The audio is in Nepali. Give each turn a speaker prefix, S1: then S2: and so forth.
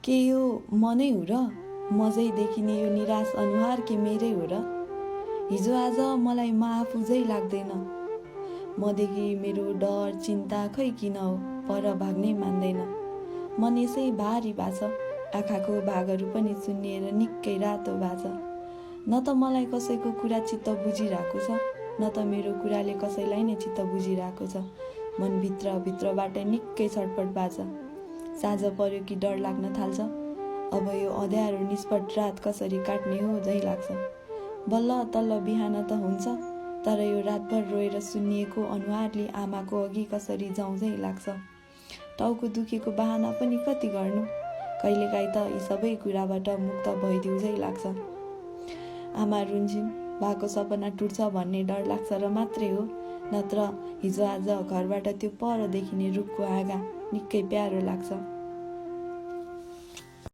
S1: के यो मनै हो र मजै देखिने यो निराश अनुहार के मेरै हो र? हिजो आज मलाई म आफू झै लाग्दैन। मदेखि मेरो डर चिन्ता खै किन हो पर भाग्नै मान्दैन। मन यसै भारी भाछ, आँखाको भागहरू पनि सुन्निएर निकै रातो भाछ। न त मलाई कसैको कुरा चित्त बुझिरहेको छ, न त मेरो कुराले कसैलाई नै चित्त बुझिरहेको छ। मनभित्र भित्रबाट निकै छटपट भाछ। साँझ पर्यो कि डर लाग्न थाल्छ। अब यो अँध्यारो निष्पट रात कसरी काट्ने हो झै लाग्छ। बल्ल तल्ल बिहान त हुन्छ, तर यो रातभर रोएर सुन्निएको अनुहारले आमाको अघि कसरी जाउँ झै लाग्छ। टाउको दुखेको बहाना पनि कति गर्नु, कहिलेकाहीँ त यी सबै कुराबाट मुक्त भइदिउ झै लाग्छ। आमा रुन्छिन्, भएको सपना टुट्छ भन्ने डर लाग्छ र मात्रै हो, नत्र हिजो आज घरबाट त्यो पर देखिने रुखको हाँगा निकै प्यारो लाग्छ।